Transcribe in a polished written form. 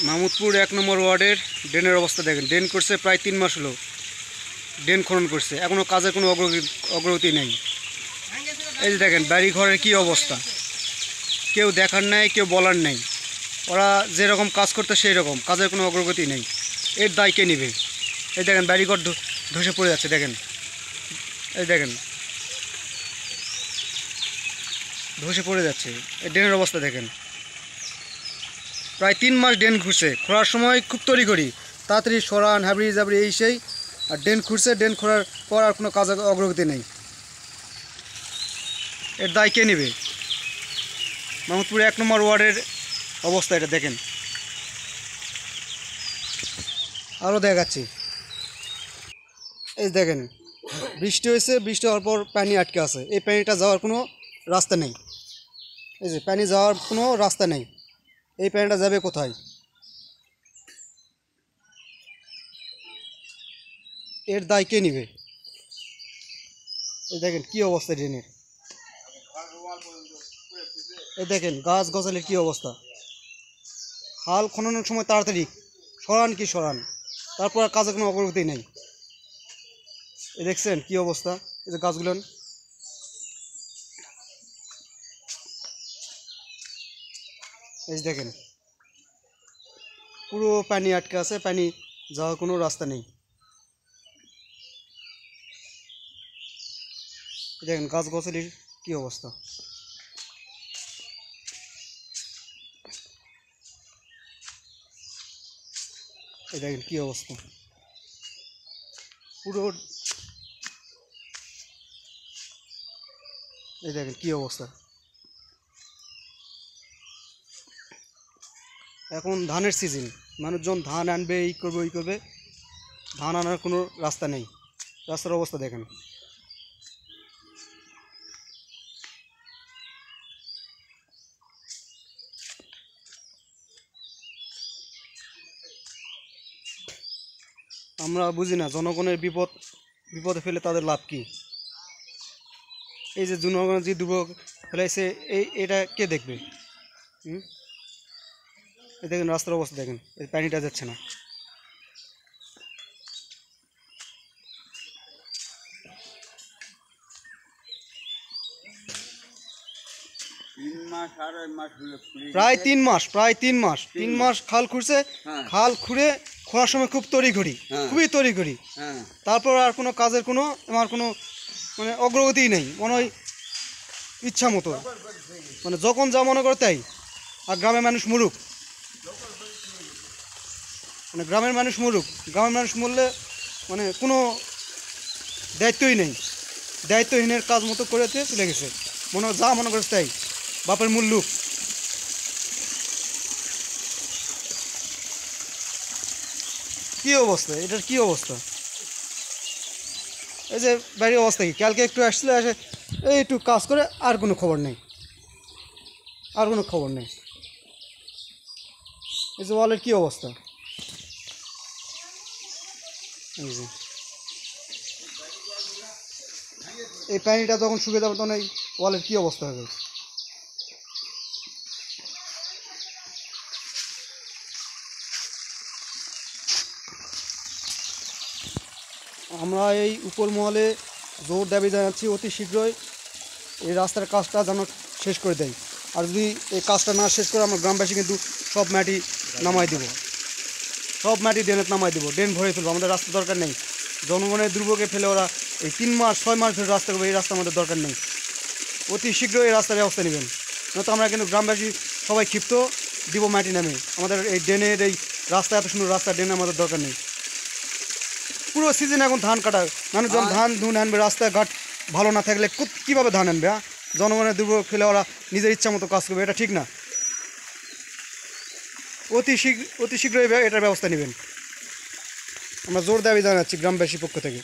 মাহমুদপুর 1 নম্বর ওয়ার্ডের ড্রেনের অবস্থা দেখেন। ড্রেন করছে প্রায় 3 মাস হলো, ড্রেন খনন করছে, এখনও কাজের কোনো অগ্রগতি নেই। এই যে দেখেন বাড়ি ঘরের কী অবস্থা, কেউ দেখার নেই, কেউ বলার নেই। ওরা যেরকম কাজ করতে সেই রকম, কাজের কোনো অগ্রগতি নেই। এর দায় কে নেবে? এই দেখেন বাড়িঘর ধসে পড়ে যাচ্ছে, দেখেন এই দেখেন ধসে পড়ে যাচ্ছে। এই ড্রেনের অবস্থা দেখেন। প্রায় 3 মাস ড্রেন খুঁড়ছে, খোঁড়ার সময় খুব তড়িঘড়ি তাড়াতাড়ি সরান হাবড়ি জাবড়ি এই সেই, আর ড্রেন খুঁড়ছে, ড্রেন খোঁড়ার পর আর কোনো কাজ অগ্রগতি নেই। এর দায় কে নেবে? মাহমুদপুর 1 নম্বর ওয়ার্ডের অবস্থা এটা দেখেন। আরও দেখাচ্ছি, এই দেখেন বৃষ্টি হয়েছে, বৃষ্টি হওয়ার পর পানি আটকে আছে। এই পানিটা যাওয়ার কোনো রাস্তা নেই। এই যে পানি যাওয়ার কোনো রাস্তা নেই, এই পানিটা যাবে কোথায়? এর দায় কে নেবে? এই দেখেন কি অবস্থা ড্রেনের। এই দেখেন গাছ গছালির কি অবস্থা। খাল খননের সময় তাড়াতাড়ি সরান কি সরান, তারপর আর কাজে কোনো অগ্রগতি নেই। এই দেখছেন কি অবস্থা, এই যে গাছগুলো। এই যে দেখেন পুরো পানি আটকে আছে, পানি যাওয়ার কোনো রাস্তা নেই। দেখেন গাছ গছালির কি অবস্থা। এই দেখেন কি অবস্থা পুরো, এই দেখেন কি অবস্থা। এখন ধানের সিজন, মানুষজন ধান আনবে, এই করবে ওই করবে, ধান আনার কোনো রাস্তা নেই। রাস্তার অবস্থা দেখেন। আমরা বুঝি না জনগণের বিপদে ফেলে তাদের লাভ কি? এই যে জনগণের যে দুর্ভোগ ফেলাইছে, এটা কে দেখবে? এই দেখেন রাস্তার অবস্থা দেখেন, এই পানিটা যাচ্ছে না। প্রায় 3 মাস খাল খুঁড়ছে। খাল খুঁড়ে খোঁড়ার সময় খুব তড়িঘড়ি, খুবই তড়িঘড়ি। তারপর আর কোনো কাজের কোনো আমার কোনো মানে অগ্রগতিই নেই। মনে হয় ইচ্ছা মতো, মানে যখন যা মনে করে তাই। আর গ্রামের মানুষ মরুক, মানে গ্রামের মানুষ মরলে মানে কোনো দায়িত্বই নেই। দায়িত্বহীনের কাজ মতো করেতে চলে গেছে, মনে যা মনে করেছে তাই, বাপের মুল্লুক। কি অবস্থা এটার, কি অবস্থা? এই যে বাড়ির অবস্থা কি, কালকে একটু আসছিল, এসে এই একটু কাজ করে আর কোনো খবর নেই, আর কোনো খবর নেই। এই যে ওয়ালের কি অবস্থা, এই পানিটা যখন শুকিয়ে যাবে তখন এই ওয়ালের কি অবস্থা হবে। আমরা এই উপর মহলে জোর দাবি জানাচ্ছি অতি শীঘ্রই এই রাস্তার কাজটা যেন শেষ করে দেয়। আর যদি এই কাজটা না শেষ করে আমরা গ্রামবাসী কিন্তু সব মাটি নামাই দেবো, সব মাটি ড্রেনে নামাই দেবো, ড্রেন ভরে ফেলবো। আমাদের রাস্তা দরকার নেই। জনগণের দুর্ভোগে ফেলে ওরা এই 3 মাস 6 মাস ধরে রাস্তা করবে, এই রাস্তা আমাদের দরকার নেই। অতি শীঘ্রই এই রাস্তার ব্যবস্থা নেবেন, নয়তো আমরা কিন্তু গ্রামবাসী সবাই ক্ষিপ্ত দিব মাটি নামে। আমাদের এই ড্রেনের এই রাস্তা, এত সুন্দর রাস্তা, ড্রেনে আমাদের দরকার নেই। পুরো সিজন এখন ধান কাটা, মানুষজন ধান আনবে, রাস্তাঘাট ভালো না থাকলে কীভাবে ধান আনবে? জনগণের দুর্ভোগ ফেলে ওরা নিজের ইচ্ছা মতো কাজ করবে, এটা ঠিক না। অতি শীঘ্রই এটার ব্যবস্থা নেবেন, আমরা জোর দাবি জানাচ্ছি গ্রামবাসীর পক্ষ থেকে।